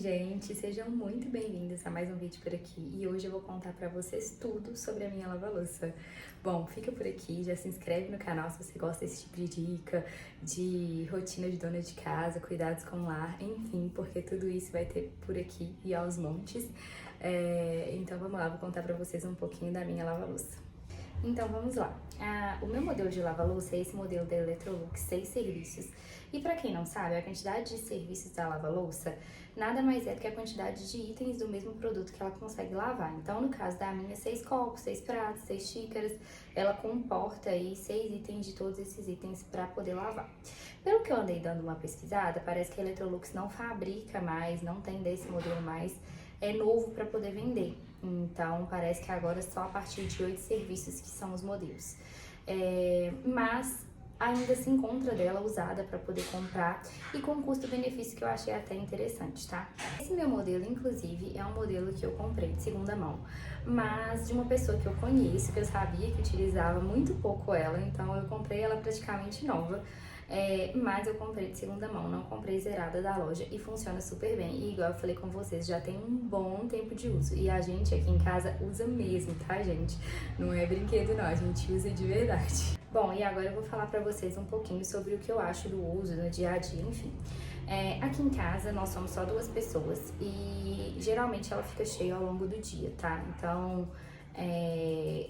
gente, sejam muito bem-vindos a mais um vídeo por aqui e hoje eu vou contar pra vocês tudo sobre a minha lava-louça. Bom, fica por aqui, já se inscreve no canal se você gosta desse tipo de dica, de rotina de dona de casa, cuidados com o lar, enfim, porque tudo isso vai ter por aqui e aos montes. Então vamos lá, vou contar pra vocês um pouquinho da minha lava-louça. Então vamos lá, o meu modelo de lava-louça é esse modelo da Electrolux 6 serviços. E para quem não sabe, a quantidade de serviços da lava-louça nada mais é do que a quantidade de itens do mesmo produto que ela consegue lavar. Então no caso da minha, 6 copos, 6 pratos, 6 xícaras, ela comporta aí 6 itens de todos esses itens para poder lavar. Pelo que eu andei dando uma pesquisada, parece que a Electrolux não fabrica mais, não tem desse modelo mais, é novo para poder vender. Então, parece que agora só a partir de 8 serviços que são os modelos. Mas ainda se encontra dela usada para poder comprar e com custo-benefício que eu achei até interessante, tá? Esse meu modelo, inclusive, é um modelo que eu comprei de segunda mão, mas de uma pessoa que eu conheço, que eu sabia que utilizava muito pouco ela, então eu comprei ela praticamente nova. Mas eu comprei de segunda mão, não comprei zerada da loja e funciona super bem. E igual eu falei com vocês, já tem um bom tempo de uso. E a gente aqui em casa usa mesmo, tá, gente? Não é brinquedo não, a gente usa de verdade. Bom, e agora eu vou falar pra vocês um pouquinho sobre o que eu acho do uso no dia a dia, enfim. Aqui em casa nós somos só 2 pessoas e geralmente ela fica cheia ao longo do dia, tá? Então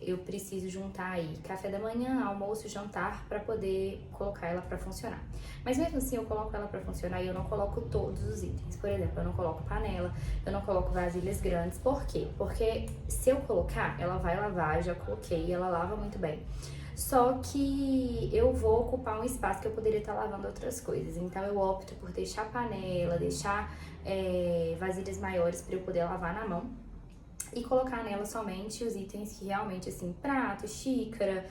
eu preciso juntar aí café da manhã, almoço, jantar para poder colocar ela para funcionar. Mas mesmo assim eu coloco ela para funcionar e eu não coloco todos os itens. Por exemplo, eu não coloco panela, eu não coloco vasilhas grandes. Por quê? Porque se eu colocar, ela vai lavar, eu já coloquei, ela lava muito bem. Só que eu vou ocupar um espaço que eu poderia estar lavando outras coisas. Então eu opto por deixar panela, deixar vasilhas maiores para eu poder lavar na mão e colocar nela somente os itens que realmente, assim, prato, xícara,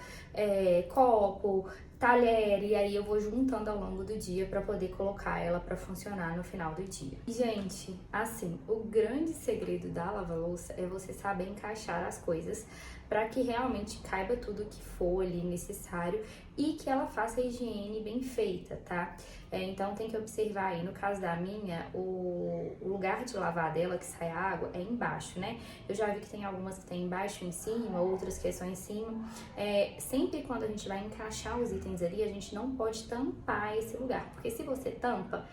copo, talher, e aí eu vou juntando ao longo do dia pra poder colocar ela pra funcionar no final do dia. E, gente, assim, o grande segredo da lava-louça é você saber encaixar as coisas para que realmente caiba tudo que for ali necessário e que ela faça a higiene bem feita, tá? Então tem que observar aí, no caso da minha, o lugar de lavar dela, que sai a água, é embaixo, né? Eu já vi que tem algumas que tem embaixo e em cima, outras que é só em cima. Sempre quando a gente vai encaixar os itens ali, a gente não pode tampar esse lugar, porque se você tampa,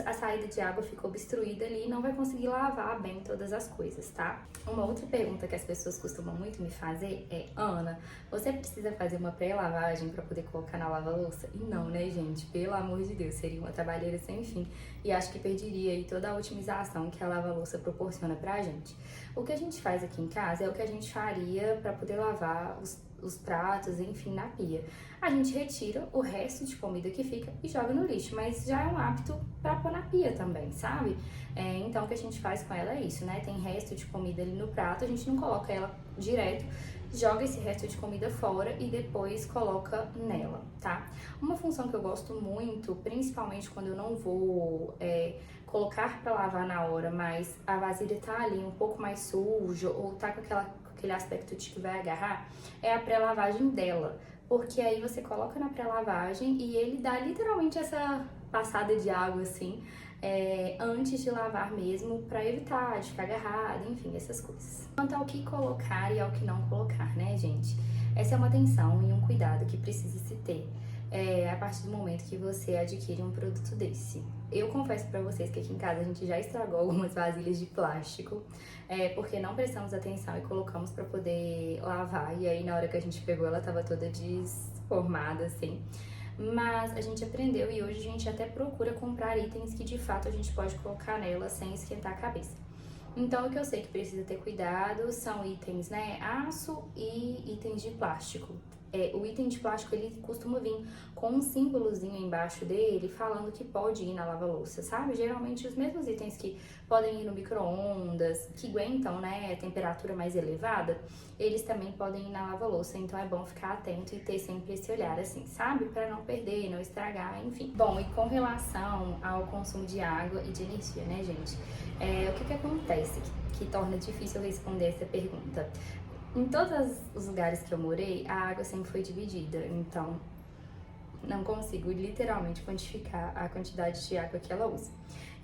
a saída de água fica obstruída ali e não vai conseguir lavar bem todas as coisas, tá? Uma outra pergunta que as pessoas costumam muito me fazer é: Ana, você precisa fazer uma pré-lavagem para poder colocar na lava-louça? E não, né, gente? Pelo amor de Deus, seria uma trabalheira sem fim e acho que perderia aí toda a otimização que a lava-louça proporciona pra gente. O que a gente faz aqui em casa é o que a gente faria para poder lavar os pratos, enfim, na pia. A gente retira o resto de comida que fica e joga no lixo, mas já é um hábito pra pôr na pia também, sabe? Então o que a gente faz com ela é isso, né? Tem resto de comida ali no prato, a gente não coloca ela direto, joga esse resto de comida fora e depois coloca nela, tá? Uma função que eu gosto muito, principalmente quando eu não vou colocar pra lavar na hora, mas a vasilha tá ali um pouco mais suja ou tá com aquele aspecto de que vai agarrar, é a pré-lavagem dela. Porque aí você coloca na pré-lavagem e ele dá literalmente essa passada de água assim, antes de lavar mesmo, pra evitar de ficar agarrado, enfim, essas coisas. Quanto ao que colocar e ao que não colocar, né, gente? Essa é uma atenção e um cuidado que precisa se ter a partir do momento que você adquire um produto desse. Eu confesso pra vocês que aqui em casa a gente já estragou algumas vasilhas de plástico, porque não prestamos atenção e colocamos pra poder lavar, e aí na hora que a gente pegou ela tava toda desformada, assim. Mas a gente aprendeu e hoje a gente até procura comprar itens que de fato a gente pode colocar nela sem esquentar a cabeça. Então o que eu sei que precisa ter cuidado são itens, né, aço e itens de plástico. O item de plástico, ele costuma vir com um símbolozinho embaixo dele falando que pode ir na lava-louça, sabe? Geralmente os mesmos itens que podem ir no micro-ondas, que aguentam, né, a temperatura mais elevada, eles também podem ir na lava-louça, então é bom ficar atento e ter sempre esse olhar assim, sabe? Para não perder, não estragar, enfim. Bom, e com relação ao consumo de água e de energia, né, gente? O que acontece que torna difícil responder essa pergunta? Em todos os lugares que eu morei, a água sempre foi dividida, então não consigo literalmente quantificar a quantidade de água que ela usa.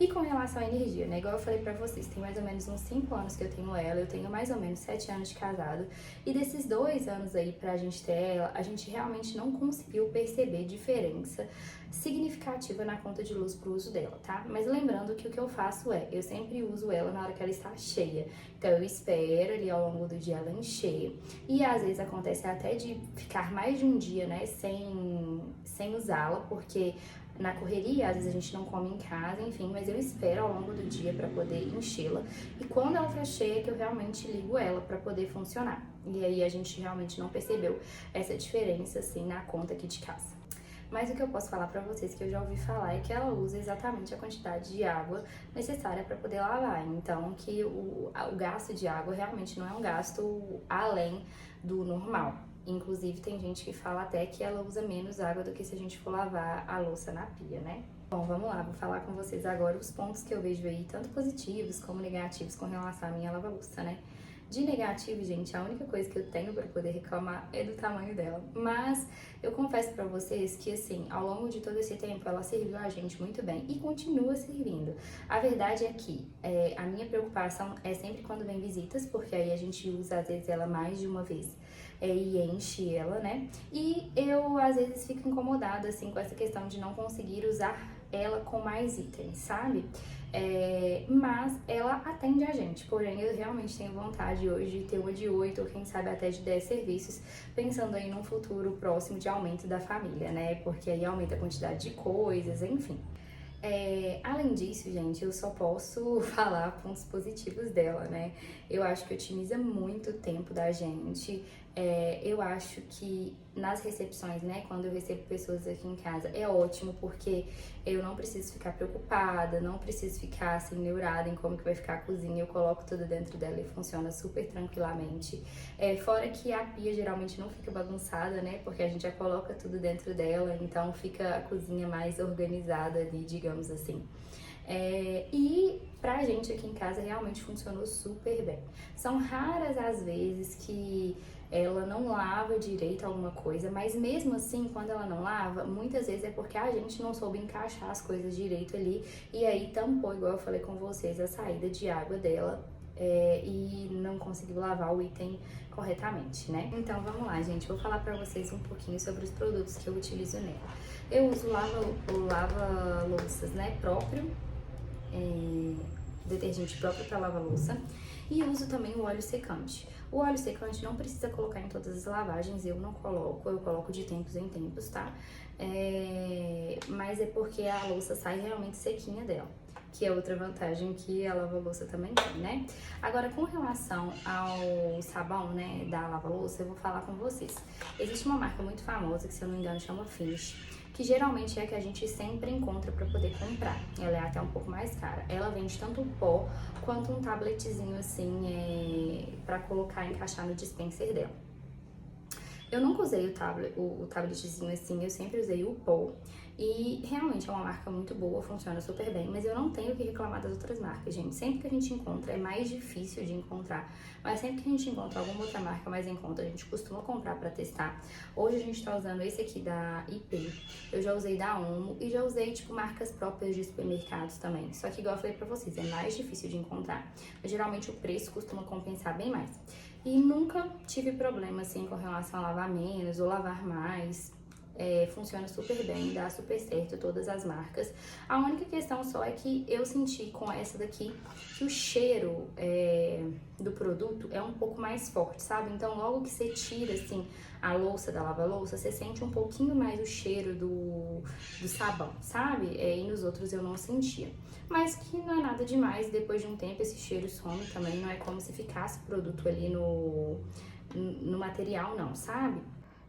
E com relação à energia, né? Igual eu falei pra vocês, tem mais ou menos uns 5 anos que eu tenho ela, eu tenho mais ou menos 7 anos de casado. E desses 2 anos aí pra gente ter ela, a gente realmente não conseguiu perceber diferença significativa na conta de luz pro uso dela, tá? Mas lembrando que o que eu faço é, eu sempre uso ela na hora que ela está cheia. Então eu espero ali ao longo do dia ela encher. E às vezes acontece até de ficar mais de um dia, né, sem usá-la, porque na correria, às vezes a gente não come em casa, enfim, mas eu espero ao longo do dia para poder enchê-la. E quando ela tá cheia, que eu realmente ligo ela para poder funcionar. E aí a gente realmente não percebeu essa diferença, assim, na conta aqui de casa. Mas o que eu posso falar pra vocês, que eu já ouvi falar, é que ela usa exatamente a quantidade de água necessária para poder lavar. Então, que o gasto de água realmente não é um gasto além do normal. Inclusive, tem gente que fala até que ela usa menos água do que se a gente for lavar a louça na pia, né? Bom, vamos lá, vou falar com vocês agora os pontos que eu vejo aí, tanto positivos como negativos, com relação à minha lava-louça, né? De negativo, gente, a única coisa que eu tenho pra poder reclamar é do tamanho dela. Mas eu confesso pra vocês que, assim, ao longo de todo esse tempo, ela serviu a gente muito bem e continua servindo. A verdade é que a minha preocupação é sempre quando vem visitas, porque aí a gente usa, às vezes, ela mais de uma vez. E enche ela, né? E eu, às vezes, fico incomodada, assim, com essa questão de não conseguir usar ela com mais itens, sabe? Mas ela atende a gente, porém eu realmente tenho vontade hoje de ter uma de 8 ou quem sabe até de 10 serviços, pensando aí num futuro próximo de aumento da família, né? Porque aí aumenta a quantidade de coisas, enfim. Além disso, gente, eu só posso falar pontos positivos dela, né? Eu acho que otimiza muito o tempo da gente. Eu acho que nas recepções, né, quando eu recebo pessoas aqui em casa, é ótimo porque eu não preciso ficar preocupada, não preciso ficar assim neurada em como que vai ficar a cozinha. Eu coloco tudo dentro dela e funciona super tranquilamente. Fora que a pia geralmente não fica bagunçada, né, porque a gente já coloca tudo dentro dela, então fica a cozinha mais organizada ali, digamos assim. E pra gente aqui em casa realmente funcionou super bem. São raras as vezes que ela não lava direito alguma coisa, mas mesmo assim, quando ela não lava, muitas vezes é porque a gente não soube encaixar as coisas direito ali e aí tampou, igual eu falei com vocês, a saída de água dela e não conseguiu lavar o item corretamente, né? Então vamos lá, gente, vou falar pra vocês um pouquinho sobre os produtos que eu utilizo nela. Eu uso o lava-louças, né, próprio, detergente próprio para lava-louça, e uso também o óleo secante. O óleo secante não precisa colocar em todas as lavagens, eu não coloco, eu coloco de tempos em tempos, tá? Mas é porque a louça sai realmente sequinha dela, que é outra vantagem que a lava-louça também tem, né? Agora, com relação ao sabão, né, da lava-louça, eu vou falar com vocês. Existe uma marca muito famosa, que se eu não me engano chama Finish, que geralmente é a que a gente sempre encontra para poder comprar. Ela é até um pouco mais cara. Ela vende tanto o pó quanto um tabletzinho assim, para colocar e encaixar no dispenser dela. Eu nunca usei o tabletzinho assim, eu sempre usei o pó. E realmente é uma marca muito boa, funciona super bem, mas eu não tenho o que reclamar das outras marcas, gente. Sempre que a gente encontra, é mais difícil de encontrar, mas sempre que a gente encontra alguma outra marca mais em conta, a gente costuma comprar pra testar. Hoje a gente tá usando esse aqui da IP, eu já usei da Omo e já usei, tipo, marcas próprias de supermercados também. Só que, igual eu falei pra vocês, é mais difícil de encontrar, mas geralmente o preço costuma compensar bem mais. E nunca tive problema, assim, com relação a lavar menos ou lavar mais. Funciona super bem, dá super certo todas as marcas. A única questão só é que eu senti com essa daqui que o cheiro do produto é um pouco mais forte, sabe? Então logo que você tira assim a louça da lava-louça, você sente um pouquinho mais o cheiro do sabão, sabe? E nos outros eu não sentia. Mas que não é nada demais, depois de um tempo esse cheiro some também, não é como se ficasse o produto ali no material não, sabe?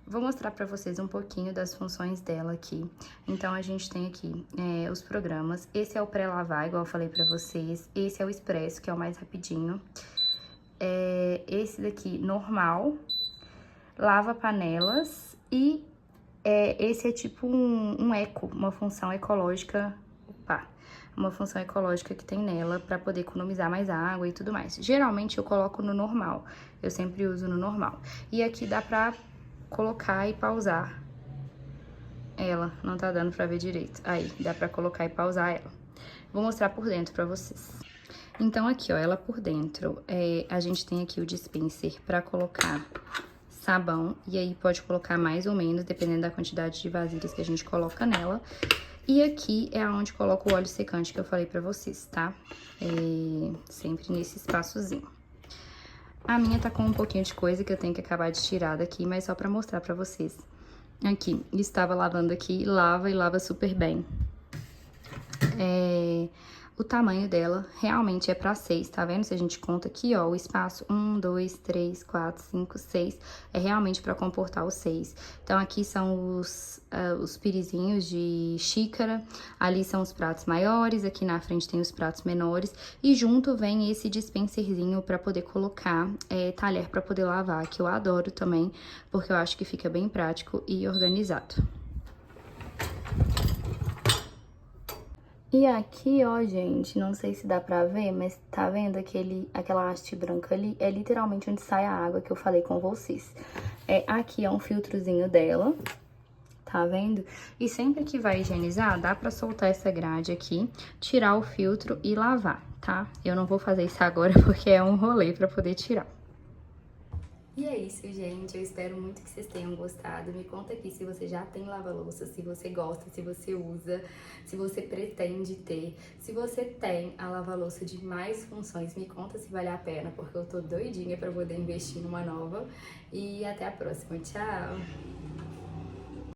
Vou mostrar pra vocês um pouquinho das funções dela aqui. Então, a gente tem aqui os programas. Esse é o pré-lavar, igual eu falei pra vocês. Esse é o expresso, que é o mais rapidinho. Esse daqui, normal. Lava panelas. E esse é tipo um eco, uma função ecológica. Uma função ecológica que tem nela pra poder economizar mais água e tudo mais. Geralmente, eu coloco no normal. Eu sempre uso no normal. E aqui dá pra colocar e pausar ela, não tá dando pra ver direito. Aí, dá pra colocar e pausar ela. Vou mostrar por dentro pra vocês. Então, aqui, ó, ela por dentro, a gente tem aqui o dispenser pra colocar sabão, e aí pode colocar mais ou menos, dependendo da quantidade de vasilhas que a gente coloca nela. E aqui é onde coloco o óleo secante que eu falei pra vocês, tá? Sempre nesse espaçozinho. A minha tá com um pouquinho de coisa que eu tenho que acabar de tirar daqui, mas só pra mostrar pra vocês. Aqui, estava lavando aqui, lava e lava super bem. O tamanho dela realmente é pra 6, tá vendo? Se a gente conta aqui, ó, o espaço 1, 2, 3, 4, 5, 6, é realmente pra comportar os 6. Então, aqui são os pirizinhos de xícara, ali são os pratos maiores, aqui na frente tem os pratos menores, e junto vem esse dispenserzinho pra poder colocar talher pra poder lavar, que eu adoro também, porque eu acho que fica bem prático e organizado. E aqui, ó, gente, não sei se dá pra ver, mas tá vendo aquela haste branca ali? É literalmente onde sai a água que eu falei com vocês. Aqui é um filtrozinho dela, tá vendo? E sempre que vai higienizar, dá pra soltar essa grade aqui, tirar o filtro e lavar, tá? Eu não vou fazer isso agora porque é um rolê pra poder tirar. E é isso, gente. Eu espero muito que vocês tenham gostado. Me conta aqui se você já tem lava-louça, se você gosta, se você usa, se você pretende ter. Se você tem a lava-louça de mais funções, me conta se vale a pena, porque eu tô doidinha pra poder investir numa nova. E até a próxima. Tchau!